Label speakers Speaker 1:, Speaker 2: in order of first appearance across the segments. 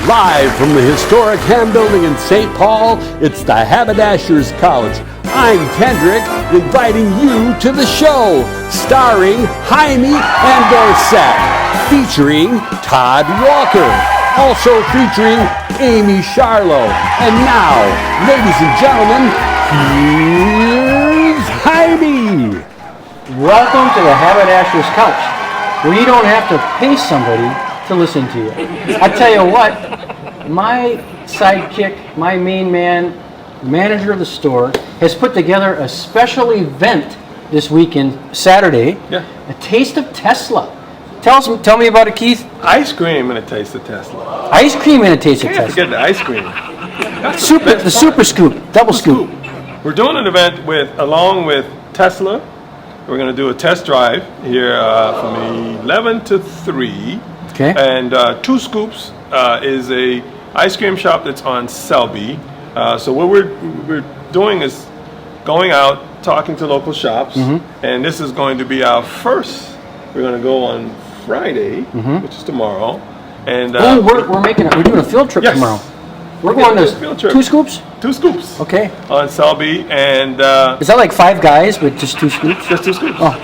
Speaker 1: Live from the historic Ham Building in St. Paul, it's the Haberdasher's Couch. I'm Kendrick, inviting you to the show, starring Heimie and Dorset, featuring Todd Walker, also featuring Amy Charlo. And now, ladies and gentlemen, here's Heimie.
Speaker 2: Welcome to the Haberdasher's Couch, where you don't have to pay somebody to listen to you. I tell you what, my sidekick, my main man, manager of the store, has put together a special event this weekend, Saturday, a Taste of Tesla. Tell me about it, Keith.
Speaker 3: Ice cream and a taste of Tesla.
Speaker 2: Ice cream and a taste of
Speaker 3: Can't
Speaker 2: Tesla.
Speaker 3: forget the ice cream.
Speaker 2: The super scoop, double scoop.
Speaker 3: We're doing an event along with Tesla. We're going to do a test drive here from 11 to 3.
Speaker 2: Okay.
Speaker 3: And Two Scoops is a ice cream shop that's on Selby. So what we're doing is going out, talking to local shops, and this is going to be our first. We're going to go on Friday, which is tomorrow. And
Speaker 2: we're doing a field trip tomorrow. We're going to
Speaker 3: field trip.
Speaker 2: Two Scoops?
Speaker 3: Two Scoops.
Speaker 2: Okay.
Speaker 3: On Selby, and
Speaker 2: is that like Five Guys with just two scoops?
Speaker 3: just two scoops.
Speaker 2: Oh,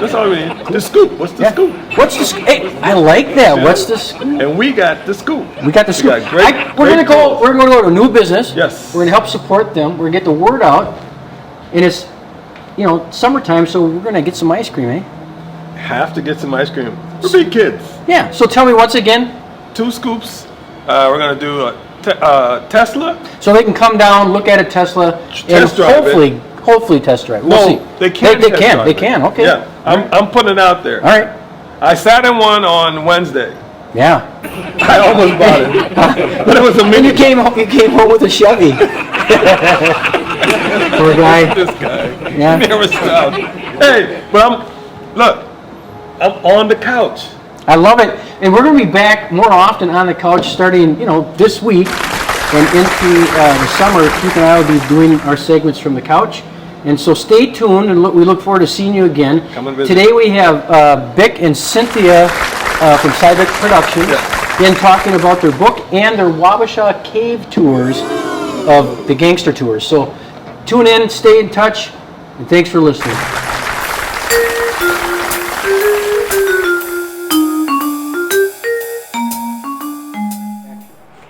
Speaker 3: That's all we need. The scoop. What's the scoop?
Speaker 2: What's the scoop? Hey, I like that.
Speaker 3: Yeah.
Speaker 2: What's the scoop?
Speaker 3: And we got the scoop.
Speaker 2: We got the scoop.
Speaker 3: got great
Speaker 2: We're going to go to a new business.
Speaker 3: Yes.
Speaker 2: We're going to help support them. We're going to get the word out. And it's, summertime, so we're going to get some ice cream, eh?
Speaker 3: Have to get some ice cream. We're big kids.
Speaker 2: Yeah. So tell me once again.
Speaker 3: Two Scoops. We're going to do a Tesla.
Speaker 2: So they can come down, look at a Tesla,
Speaker 3: Test drive
Speaker 2: hopefully test drive. We'll see.
Speaker 3: They can.
Speaker 2: They can. Okay.
Speaker 3: Yeah. I'm putting it out there.
Speaker 2: All right.
Speaker 3: I sat in one on Wednesday.
Speaker 2: Yeah.
Speaker 3: I almost bought it, but it was a
Speaker 2: And
Speaker 3: mini.
Speaker 2: you came home with a Chevy. Poor guy.
Speaker 3: This guy.
Speaker 2: Yeah.
Speaker 3: He never stopped. Hey, but I'm on the couch.
Speaker 2: I love it. And we're going to be back more often on the couch starting, this week and into the summer. Keith and I will be doing our segments from the couch. And so stay tuned, and we look forward to seeing you again.
Speaker 3: Come and visit.
Speaker 2: Today we have Bick and Cynthia from CyBick Productions in talking about their book and their Wabasha cave tours of the gangster tours. So tune in, stay in touch, and thanks for listening.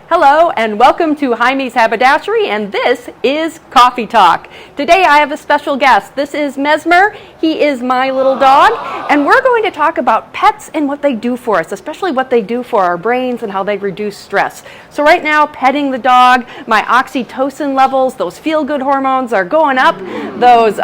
Speaker 4: Hello and welcome to Heimie's Haberdashery, and this is Coffee Talk. Today I have a special guest. This is Mesmer. He is my little dog, and we're going to talk about pets and what they do for us, especially what they do for our brains and how they reduce stress. So right now, petting the dog, my oxytocin levels, those feel-good hormones are going up. Those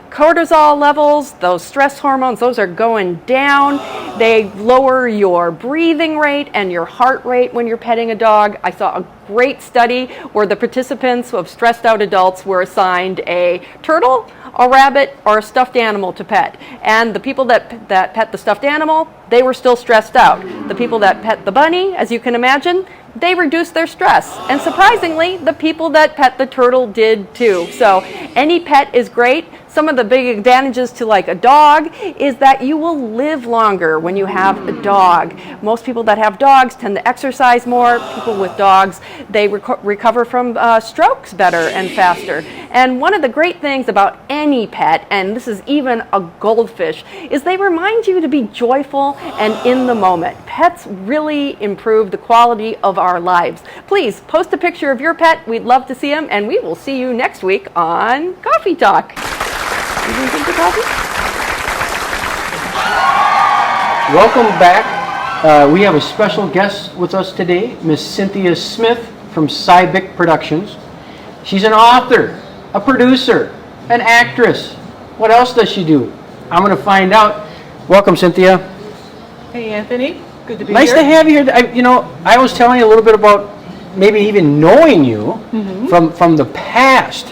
Speaker 4: cortisol levels, those stress hormones, those are going down. They lower your breathing rate and your heart rate when you're petting a dog. I saw a great study where the participants of stressed out adults were assigned a turtle, a rabbit, or a stuffed animal to pet. And the people that pet the stuffed animal, they were still stressed out. The people that pet the bunny, as you can imagine, they reduced their stress. And surprisingly, the people that pet the turtle did too. So any pet is great. Some of the big advantages to like a dog is that you will live longer when you have a dog. Most people that have dogs tend to exercise more. People with dogs, they recover from strokes better and faster. And one of the great things about any pet, and this is even a goldfish, is they remind you to be joyful and in the moment. Pets really improve the quality of our lives. Please post a picture of your pet. We'd love to see them, and we will see you next week on Coffee Talk. You gonna drink the coffee?
Speaker 2: Welcome back. We have a special guest with us today, Miss Cynthia Smith from CyBick Productions. She's an author, a producer, an actress. What else does she do? I'm going to find out. Welcome, Cynthia.
Speaker 5: Hey, Anthony. Good to be
Speaker 2: Nice
Speaker 5: here.
Speaker 2: to have you here. I was telling you a little bit about maybe even knowing you from the past.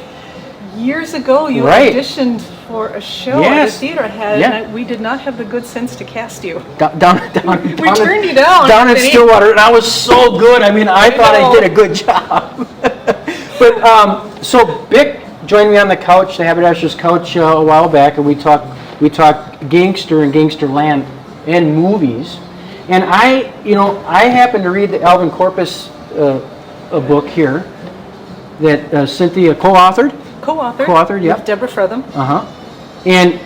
Speaker 5: Years ago, you
Speaker 2: Right.
Speaker 5: auditioned for a show
Speaker 2: Yes.
Speaker 5: at the theater head,
Speaker 2: Yeah.
Speaker 5: and we did not have the good sense to cast you.
Speaker 2: Down
Speaker 5: We turned you down,
Speaker 2: Down in
Speaker 5: Anthony.
Speaker 2: Stillwater, and I was so good. I mean, I thought I
Speaker 5: know.
Speaker 2: did a good job. But so Bick joined me on the couch, the Haberdasher's couch, a while back, and we talked gangster and gangster land and movies. And I happened to read the Alvin Karpis a book here that Cynthia co-authored. Co-authored, yeah.
Speaker 5: With Deborah Fretham.
Speaker 2: And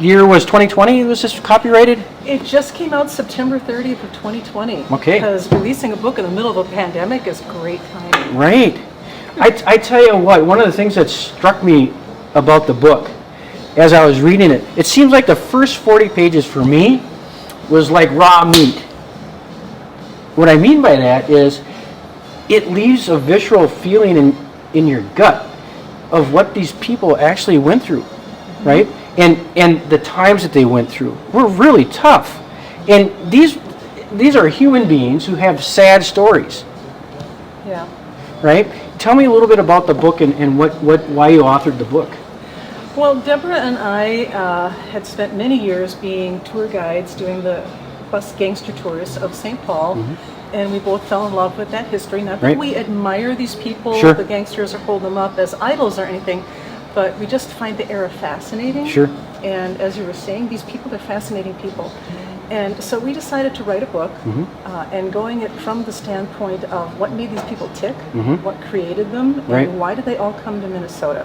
Speaker 2: year was 2020. Was this copyrighted?
Speaker 5: It just came out September 30th of 2020.
Speaker 2: Okay.
Speaker 5: Because releasing a book in the middle of a pandemic is great timing.
Speaker 2: Right. I tell you what, one of the things that struck me about the book as I was reading it, it seems like the first 40 pages for me was like raw meat. What I mean by that is it leaves a visceral feeling in your gut of what these people actually went through, right? And the times that they went through were really tough. And these are human beings who have sad stories.
Speaker 5: Yeah.
Speaker 2: Right? Tell me a little bit about the book and why you authored the book.
Speaker 5: Well, Deborah and I had spent many years being tour guides doing the bus gangster tours of St. Paul, and we both fell in love with that history. Not that we admire these people,
Speaker 2: Sure.
Speaker 5: the gangsters, or hold them up as idols or anything, but we just find the era fascinating.
Speaker 2: Sure.
Speaker 5: And as you were saying, these people are fascinating people. And so we decided to write a book, and going it from the standpoint of what made these people tick, what created them,
Speaker 2: Right.
Speaker 5: and why did they all come to Minnesota.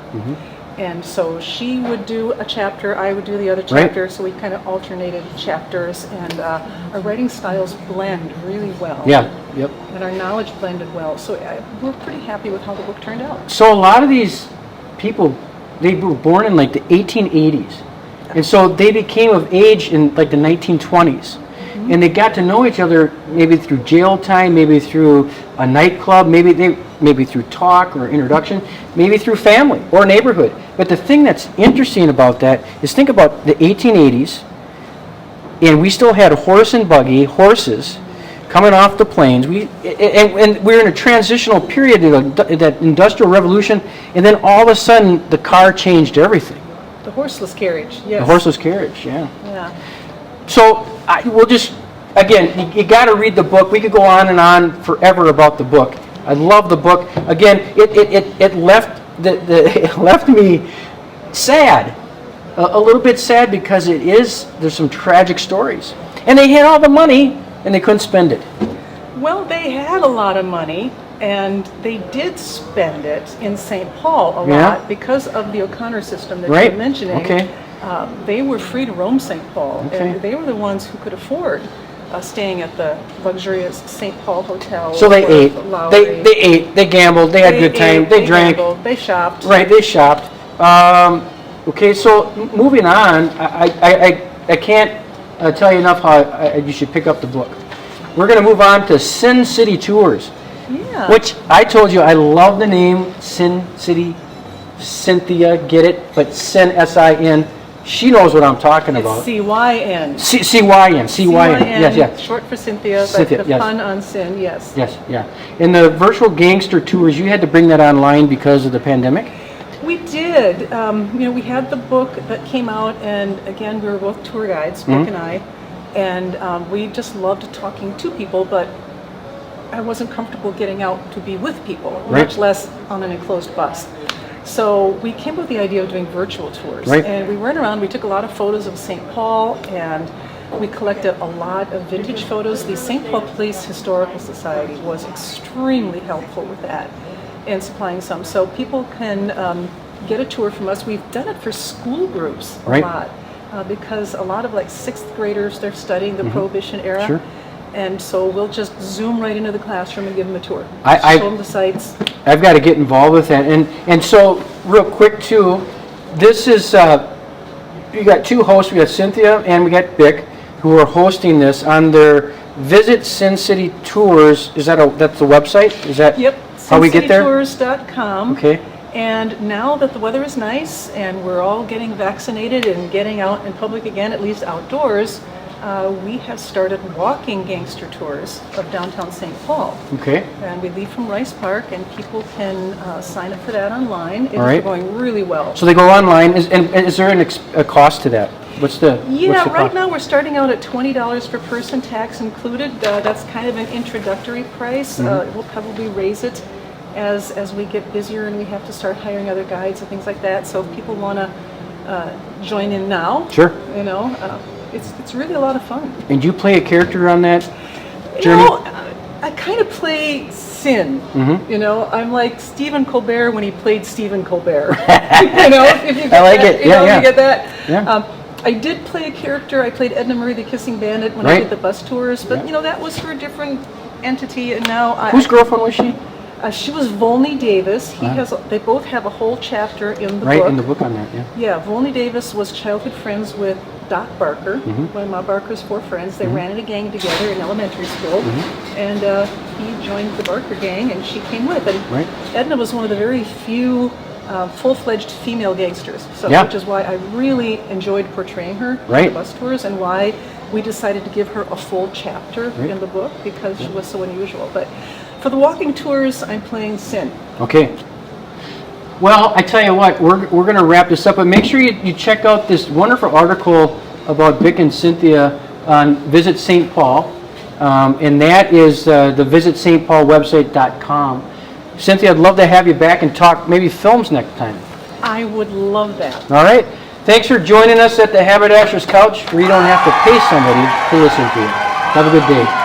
Speaker 5: And so she would do a chapter, I would do the other chapter, so we kind of alternated chapters, and our writing styles blend really well.
Speaker 2: Yeah, yep.
Speaker 5: And our knowledge blended well. So we're pretty happy with how the book turned out.
Speaker 2: So a lot of these people, they were born in like the 1880s. And so they became of age in like the 1920s. And they got to know each other maybe through jail time, maybe through a nightclub, maybe through talk or introduction, maybe through family or neighborhood. But the thing that's interesting about that is think about the 1880s, and we still had horse and buggy, horses, coming off the plains. And we're in a transitional period of that industrial revolution, and then all of a sudden the car changed everything.
Speaker 5: The horseless carriage, yes.
Speaker 2: The horseless carriage, yeah.
Speaker 5: Yeah.
Speaker 2: So we'll just, again, you got to read the book. We could go on and on forever about the book. I love the book. Again, it left it left me sad, a little bit sad, because there's some tragic stories, and they had all the money and they couldn't spend it.
Speaker 5: Well, they had a lot of money, and they did spend it in St. Paul a lot because of the O'Connor system that you're mentioning.
Speaker 2: Okay.
Speaker 5: They were free to roam St. Paul,
Speaker 2: Okay.
Speaker 5: and they were the ones who could afford staying at the luxurious St. Paul Hotel.
Speaker 2: So they ate.
Speaker 5: Lowry.
Speaker 2: They ate. They gambled. They had a good time. They drank.
Speaker 5: Gambled, they shopped.
Speaker 2: Right. They shopped. Okay. So moving on, I can't tell you enough how you should pick up the book. We're going to move on to Sin City Tours.
Speaker 5: Yeah.
Speaker 2: Which I told you I love the name Sin City. Cynthia, get it? But Sin, S-I-N. She knows what I'm talking about.
Speaker 5: It's C-Y-N.
Speaker 2: C-Y-N. Yes, yes.
Speaker 5: Short for Cynthia, but
Speaker 2: Cynthia,
Speaker 5: the
Speaker 2: yes.
Speaker 5: pun on sin, yes.
Speaker 2: Yes, yeah. In the virtual gangster tours, you had to bring that online because of the pandemic?
Speaker 5: We did. We had the book that came out, and again, we were both tour guides, Bick and I, and we just loved talking to people, but I wasn't comfortable getting out to be with people, much less on an enclosed bus. So we came up with the idea of doing virtual tours, and we went around, we took a lot of photos of St. Paul, and we collected a lot of vintage photos. The St. Paul Police Historical Society was extremely helpful with that and supplying some. So people can get a tour from us. We've done it for school groups a lot because a lot of like 6th graders, they're studying the Prohibition era.
Speaker 2: Sure.
Speaker 5: And so we'll just zoom right into the classroom and give them a tour. Show them the sites.
Speaker 2: I've got to get involved with that. And so, real quick too, this is, you got two hosts. We got Cynthia and we got Bick, who are hosting this on their Visit Sin City Tours. Is that that's the website? Is that how we get there?
Speaker 5: SinCityTours.com.
Speaker 2: Okay.
Speaker 5: And now that the weather is nice and we're all getting vaccinated and getting out in public again, at least outdoors, we have started walking gangster tours of downtown St. Paul.
Speaker 2: Okay.
Speaker 5: And we leave from Rice Park, and people can sign up for that online. It's going really well.
Speaker 2: So they go online. Is there a cost to that? What's the
Speaker 5: right now we're starting out at $20 per person, tax included. That's kind of an introductory price. We'll probably raise it as we get busier and we have to start hiring other guides and things like that. So if people want to join in now, it's really a lot of fun.
Speaker 2: And do you play a character on that journey?
Speaker 5: I kind of play Sin. You know, I'm like Stephen Colbert when he played Stephen Colbert. You know, if you get
Speaker 2: I like
Speaker 5: that,
Speaker 2: it.
Speaker 5: you know,
Speaker 2: Yeah.
Speaker 5: you get that.
Speaker 2: Yeah.
Speaker 5: I did play a character. I played Edna Marie the Kissing Bandit when I
Speaker 2: Right.
Speaker 5: did the bus tours, but
Speaker 2: Yeah.
Speaker 5: you know that was for a different entity, and now
Speaker 2: Whose girlfriend was she?
Speaker 5: she was Volney Davis. They both have a whole chapter in the
Speaker 2: Right,
Speaker 5: book.
Speaker 2: in the book on that, yeah.
Speaker 5: Yeah, Volney Davis was childhood friends with Doc Barker, one of Ma Barker's four friends. They ran in a gang together in elementary school, and he joined the Barker gang, and she came with. And
Speaker 2: Right.
Speaker 5: Edna was one of the very few full-fledged female gangsters, so
Speaker 2: Yeah.
Speaker 5: which is why I really enjoyed portraying her
Speaker 2: Right.
Speaker 5: in the bus tours, and why we decided to give her a full chapter in the book, because she was so unusual. But for the walking tours, I'm playing Sin.
Speaker 2: Okay. Well, I tell you what, we're going to wrap this up, but make sure you check out this wonderful article about Bick and Cynthia on Visit St. Paul, and that is the visitstpaulwebsite.com. Cynthia, I'd love to have you back and talk maybe films next time.
Speaker 5: I would love that.
Speaker 2: All right. Thanks for joining us at the Haberdasher's Couch, where you don't have to pay somebody to listen to you. Have a good day.